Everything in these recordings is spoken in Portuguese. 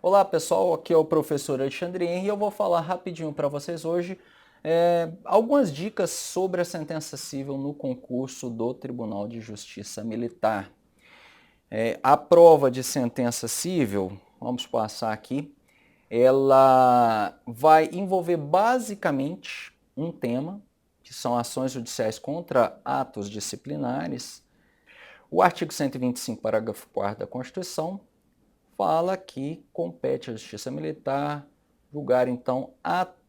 Olá pessoal, aqui é o professor Alexandre Henry e eu vou falar rapidinho para vocês hoje algumas dicas sobre a sentença civil no concurso do Tribunal de Justiça Militar. A prova de sentença civil, vamos passar aqui, ela vai envolver basicamente um tema, que são ações judiciais contra atos disciplinares. O artigo 125, parágrafo 4º da Constituição, fala que compete à Justiça Militar julgar, então,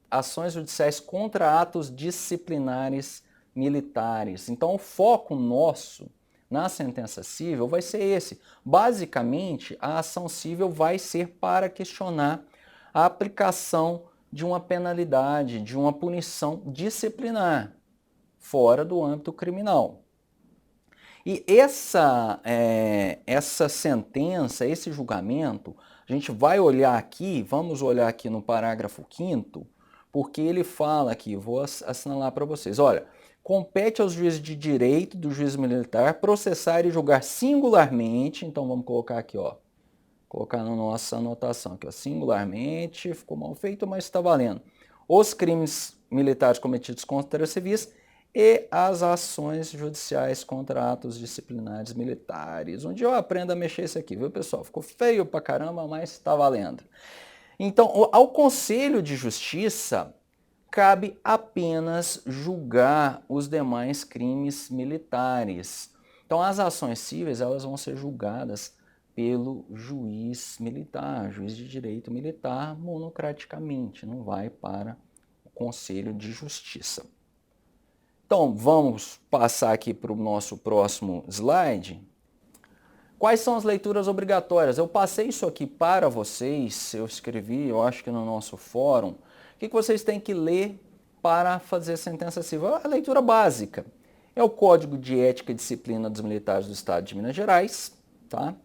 ações judiciais contra atos disciplinares militares. Então, o foco nosso na sentença civil vai ser esse. Basicamente, a ação civil vai ser para questionar a aplicação de uma penalidade, de uma punição disciplinar, fora do âmbito criminal. E essa sentença, esse julgamento, a gente vai olhar aqui, vamos olhar aqui no parágrafo 5º, porque ele fala aqui, vou assinalar para vocês, olha, compete aos juízes de direito do juiz militar processar e julgar singularmente, então vamos colocar aqui, ó, colocar na nossa anotação aqui, ó, singularmente, ficou mal feito, mas está valendo, os crimes militares cometidos contra civis e as ações judiciais contra atos disciplinares militares. Um dia eu aprendo a mexer isso aqui, viu pessoal? Ficou feio pra caramba, mas está valendo. Então, ao Conselho de Justiça cabe apenas julgar os demais crimes militares. Então, as ações cíveis elas vão ser julgadas pelo juiz militar, juiz de direito militar, monocraticamente, não vai para o Conselho de Justiça. Então, vamos passar aqui para o nosso próximo slide. Quais são as leituras obrigatórias? Eu passei isso aqui para vocês, eu escrevi, eu acho que no nosso fórum. O que vocês têm que ler para fazer sentença civil? A leitura básica. É o Código de Ética e Disciplina dos Militares do Estado de Minas Gerais, tá?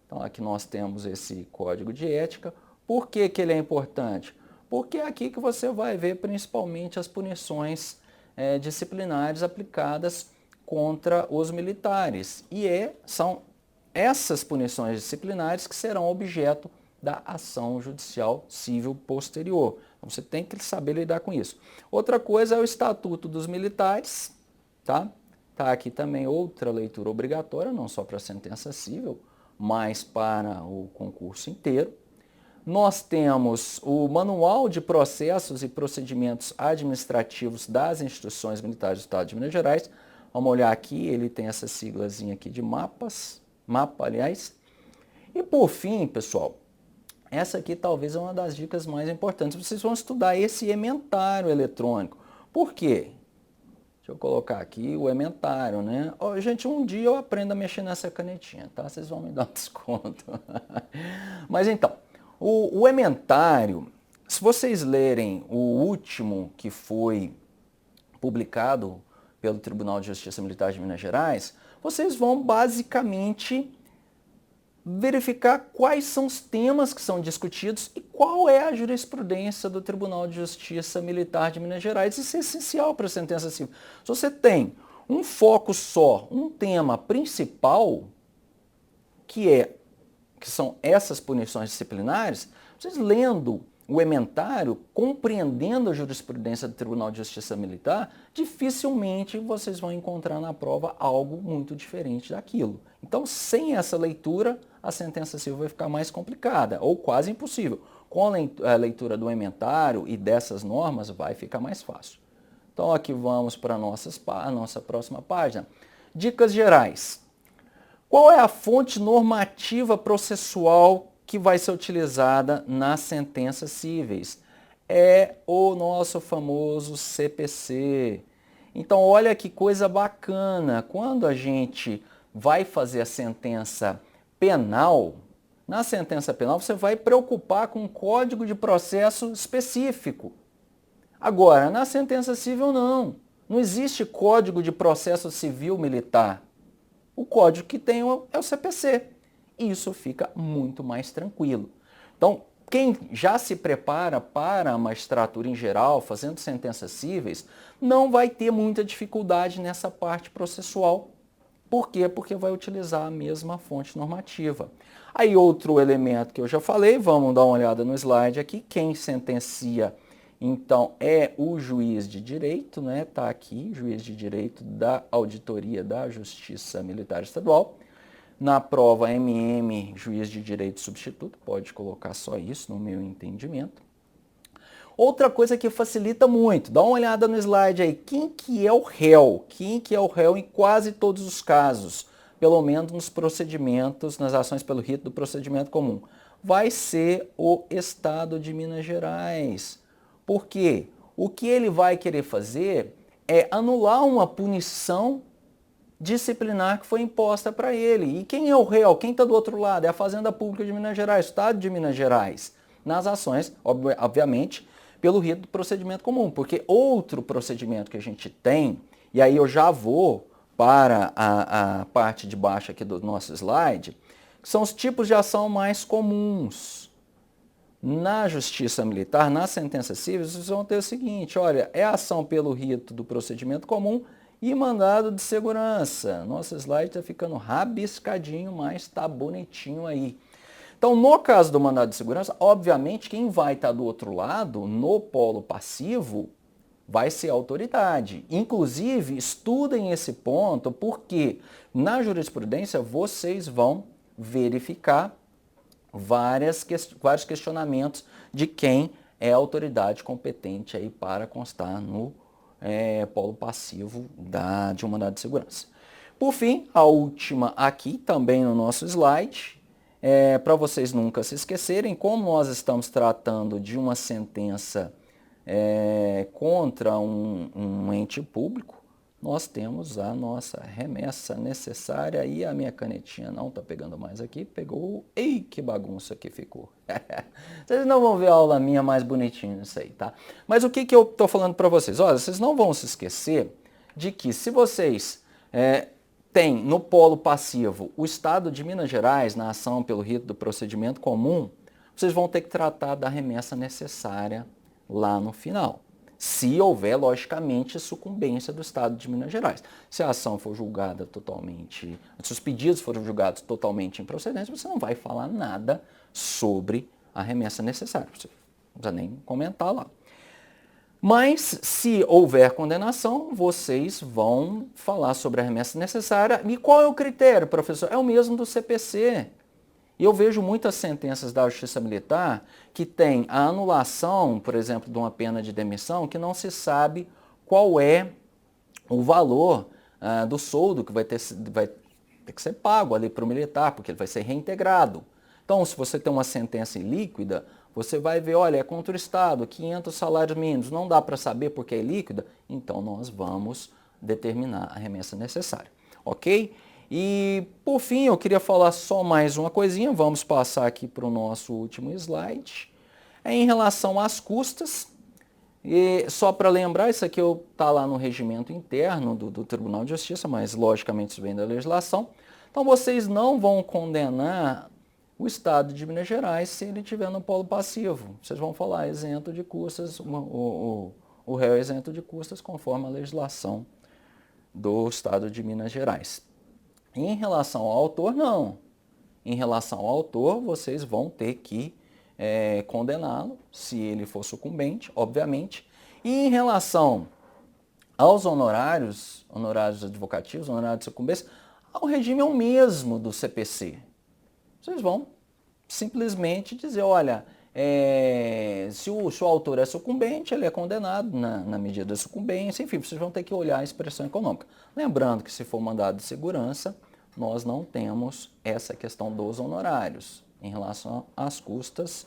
Então aqui nós temos esse Código de Ética. Por que ele é importante? Porque é aqui que você vai ver principalmente as punições disciplinares aplicadas contra os militares. E são essas punições disciplinares que serão objeto da ação judicial civil posterior. Então você tem que saber lidar com isso. Outra coisa é o Estatuto dos Militares, tá? Tá aqui também outra leitura obrigatória, não só para a sentença civil, mas para o concurso inteiro. Nós temos o Manual de Processos e Procedimentos Administrativos das Instituições Militares do Estado de Minas Gerais. Vamos olhar aqui, ele tem essa siglazinha aqui de mapa, aliás. E por fim, pessoal, essa aqui talvez é uma das dicas mais importantes. Vocês vão estudar esse ementário eletrônico. Por quê? Deixa eu colocar aqui o ementário, né? Oh, gente, um dia eu aprendo a mexer nessa canetinha, tá? Vocês vão me dar um desconto. Mas então, o ementário, se vocês lerem o último que foi publicado pelo Tribunal de Justiça Militar de Minas Gerais, vocês vão basicamente verificar quais são os temas que são discutidos e qual é a jurisprudência do Tribunal de Justiça Militar de Minas Gerais. Isso é essencial para a sentença civil. Se você tem um foco só, um tema principal, que são essas punições disciplinares, vocês lendo o ementário, compreendendo a jurisprudência do Tribunal de Justiça Militar, dificilmente vocês vão encontrar na prova algo muito diferente daquilo. Então, sem essa leitura, a sentença civil vai ficar mais complicada, ou quase impossível. Com a leitura do ementário e dessas normas, vai ficar mais fácil. Então, aqui vamos para a nossa próxima página. Dicas gerais. Qual é a fonte normativa processual que vai ser utilizada nas sentenças cíveis? É o nosso famoso CPC. Então, olha que coisa bacana. Quando a gente vai fazer a sentença penal, na sentença penal você vai preocupar com um código de processo específico. Agora, na sentença civil não. Não existe código de processo civil militar. O código que tem é o CPC. E isso fica muito mais tranquilo. Então, quem já se prepara para a magistratura em geral, fazendo sentenças cíveis, não vai ter muita dificuldade nessa parte processual. Por quê? Porque vai utilizar a mesma fonte normativa. Aí outro elemento que eu já falei, vamos dar uma olhada no slide aqui, quem sentencia então é o juiz de direito, né? Tá aqui, juiz de direito da Auditoria da Justiça Militar Estadual. Na prova MM, juiz de direito substituto, pode colocar só isso no meu entendimento. Outra coisa que facilita muito, dá uma olhada no slide aí, quem que é o réu? Quem que é o réu em quase todos os casos, pelo menos nos procedimentos, nas ações pelo rito do procedimento comum? Vai ser o Estado de Minas Gerais. Por quê? O que ele vai querer fazer é anular uma punição disciplinar que foi imposta para ele. E quem é o réu? Quem está do outro lado? É a Fazenda Pública de Minas Gerais, o Estado de Minas Gerais, nas ações, obviamente, pelo rito do procedimento comum, porque outro procedimento que a gente tem, e aí eu já vou para a parte de baixo aqui do nosso slide, que são os tipos de ação mais comuns. Na justiça militar, na sentença civil, vocês vão ter o seguinte, olha, é ação pelo rito do procedimento comum e mandado de segurança. Nosso slide está ficando rabiscadinho, mas está bonitinho aí. Então, no caso do mandado de segurança, obviamente, quem vai estar do outro lado, no polo passivo, vai ser a autoridade. Inclusive, estudem esse ponto, porque na jurisprudência vocês vão verificar vários questionamentos de quem é a autoridade competente aí para constar no polo passivo de um mandado de segurança. Por fim, a última aqui, também no nosso slide, para vocês nunca se esquecerem, como nós estamos tratando de uma sentença contra um ente público, nós temos a nossa remessa necessária e a minha canetinha não está pegando mais aqui, pegou, ei, que bagunça que ficou. Vocês não vão ver a aula minha mais bonitinha nisso aí, tá? Mas o que eu estou falando para vocês? Olha, vocês não vão se esquecer de que se vocês têm no polo passivo o Estado de Minas Gerais na ação pelo rito do procedimento comum, vocês vão ter que tratar da remessa necessária lá no final. Se houver, logicamente, sucumbência do Estado de Minas Gerais. Se a ação for julgada totalmente, se os pedidos forem julgados totalmente improcedentes, você não vai falar nada sobre a remessa necessária. Você não precisa nem comentar lá. Mas, se houver condenação, vocês vão falar sobre a remessa necessária. E qual é o critério, professor? É o mesmo do CPC. E eu vejo muitas sentenças da Justiça Militar que tem a anulação, por exemplo, de uma pena de demissão, que não se sabe qual é o valor do soldo que vai ter que ser pago ali para o militar, porque ele vai ser reintegrado. Então, se você tem uma sentença ilíquida, você vai ver, olha, é contra o Estado, 500 salários mínimos, não dá para saber porque é ilíquida, então nós vamos determinar a remessa necessária, ok? E, por fim, eu queria falar só mais uma coisinha, vamos passar aqui para o nosso último slide. Em relação às custas, e só para lembrar, isso aqui está lá no regimento interno do Tribunal de Justiça, mas logicamente isso vem da legislação. Então vocês não vão condenar o Estado de Minas Gerais se ele estiver no polo passivo. Vocês vão falar isento de custas, o réu é isento de custas conforme a legislação do Estado de Minas Gerais. Em relação ao autor, não. Em relação ao autor, vocês vão ter que condená-lo, se ele for sucumbente, obviamente. E em relação aos honorários advocativos, honorários de sucumbência, o regime é o mesmo do CPC. Vocês vão simplesmente dizer, olha, se o autor é sucumbente, ele é condenado na medida da sucumbência, enfim, vocês vão ter que olhar a expressão econômica. Lembrando que se for mandado de segurança, nós não temos essa questão dos honorários. Em relação às custas,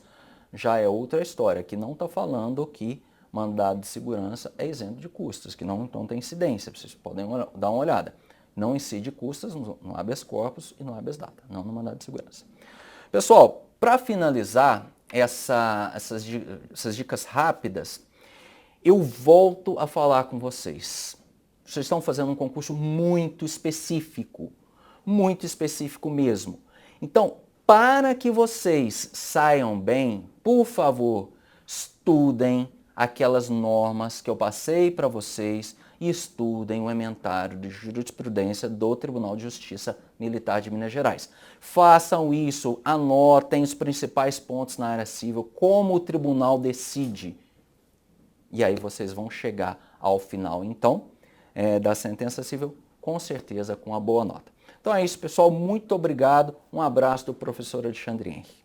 já é outra história, que não está falando que mandado de segurança é isento de custas, que não tem incidência, vocês podem dar uma olhada. Não incide custas no habeas corpus e no habeas data, não no mandado de segurança. Pessoal, para finalizar essas dicas rápidas, eu volto a falar com vocês. Vocês estão fazendo um concurso muito específico mesmo. Então, para que vocês saiam bem, por favor, estudem aquelas normas que eu passei para vocês e estudem o ementário de jurisprudência do Tribunal de Justiça Militar de Minas Gerais. Façam isso, anotem os principais pontos na área civil, como o tribunal decide. E aí vocês vão chegar ao final, então, da sentença civil, com certeza com uma boa nota. Então é isso, pessoal. Muito obrigado. Um abraço do professor Alexandre Henrique.